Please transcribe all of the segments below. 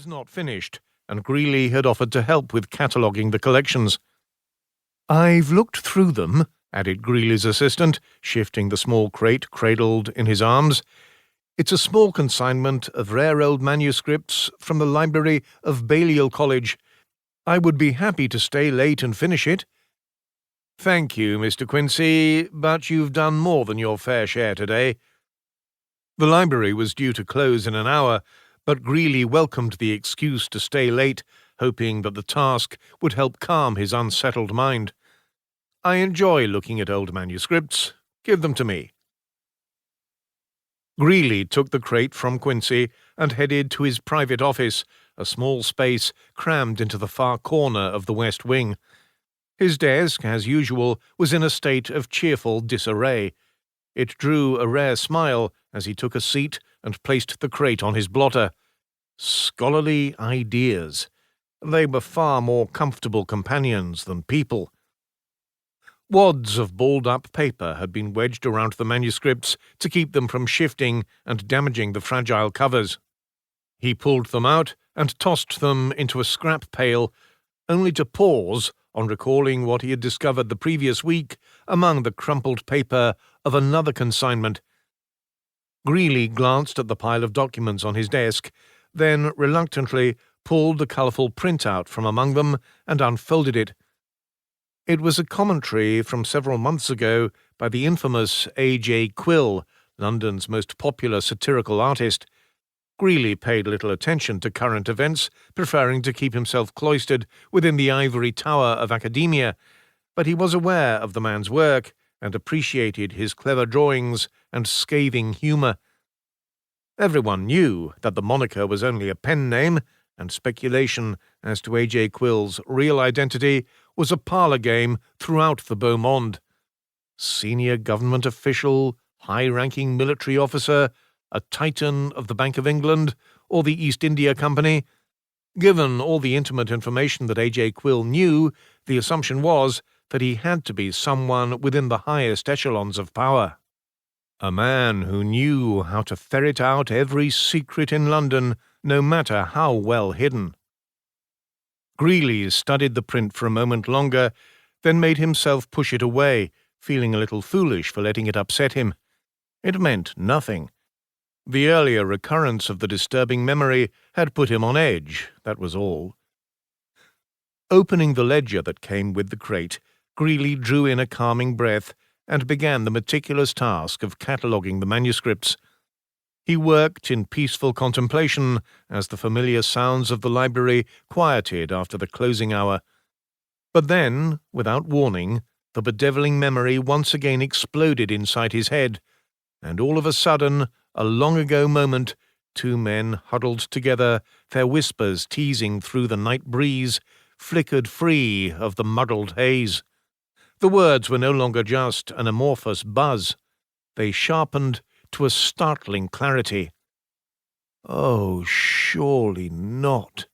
was not finished, and Greeley had offered to help with cataloguing the collections. "I've looked through them," added Greeley's assistant, shifting the small crate cradled in his arms. "It's a small consignment of rare old manuscripts from the library of Balliol College. I would be happy to stay late and finish it." "Thank you, Mr. Quincy, but you've done more than your fair share today." The library was due to close in an hour, but Greeley welcomed the excuse to stay late, hoping that the task would help calm his unsettled mind. "I enjoy looking at old manuscripts. Give them to me." Greeley took the crate from Quincy and headed to his private office, a small space crammed into the far corner of the West Wing. His desk, as usual, was in a state of cheerful disarray. It drew a rare smile as he took a seat and placed the crate on his blotter. Scholarly ideas. They were far more comfortable companions than people. Wads of balled-up paper had been wedged around the manuscripts to keep them from shifting and damaging the fragile covers. He pulled them out and tossed them into a scrap pail, only to pause on recalling what he had discovered the previous week among the crumpled paper of another consignment. Greeley glanced at the pile of documents on his desk, then reluctantly pulled the colourful printout from among them and unfolded it. It was a commentary from several months ago by the infamous A.J. Quill, London's most popular satirical artist. Greeley paid little attention to current events, preferring to keep himself cloistered within the ivory tower of academia, but he was aware of the man's work and appreciated his clever drawings and scathing humour. Everyone knew that the moniker was only a pen name, and speculation as to A.J. Quill's real identity was a parlour game throughout the beau monde. Senior government official, high-ranking military officer, a titan of the Bank of England or the East India Company. Given all the intimate information that A.J. Quill knew, the assumption was that he had to be someone within the highest echelons of power. A man who knew how to ferret out every secret in London, no matter how well hidden. Greeley studied the print for a moment longer, then made himself push it away, feeling a little foolish for letting it upset him. It meant nothing. The earlier recurrence of the disturbing memory had put him on edge, that was all. Opening the ledger that came with the crate, Greeley drew in a calming breath and began the meticulous task of cataloguing the manuscripts. He worked in peaceful contemplation as the familiar sounds of the library quieted after the closing hour. But then, without warning, the bedeviling memory once again exploded inside his head, and all of a sudden, a long-ago moment, two men huddled together, their whispers teasing through the night breeze, flickered free of the muddled haze. The words were no longer just an amorphous buzz. They sharpened to a startling clarity. Oh, surely not.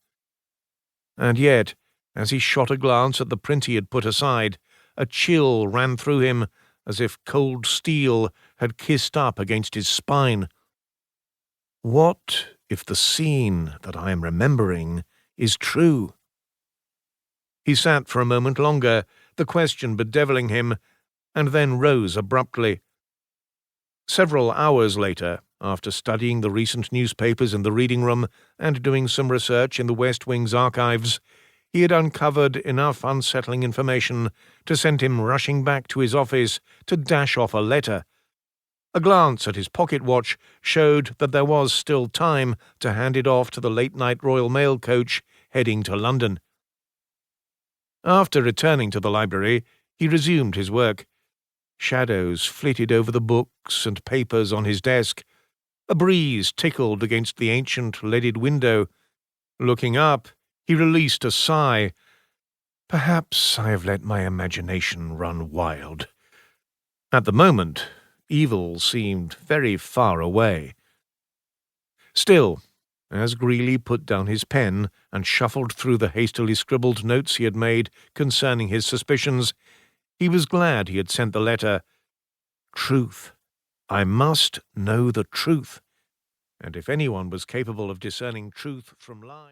And yet, as he shot a glance at the print he had put aside, a chill ran through him as if cold steel had kissed up against his spine. What if the scene that I am remembering is true? He sat for a moment longer, the question bedeviling him, and then rose abruptly. Several hours later, after studying the recent newspapers in the reading room and doing some research in the West Wing's archives, he had uncovered enough unsettling information to send him rushing back to his office to dash off a letter. A glance at his pocket watch showed that there was still time to hand it off to the late-night Royal Mail coach heading to London. After returning to the library, he resumed his work. Shadows flitted over the books and papers on his desk. A breeze tickled against the ancient leaded window. Looking up, he released a sigh. Perhaps I have let my imagination run wild. At the moment, evil seemed very far away. Still, as Greeley put down his pen and shuffled through the hastily scribbled notes he had made concerning his suspicions, he was glad he had sent the letter. Truth. I must know the truth. And if anyone was capable of discerning truth from lie...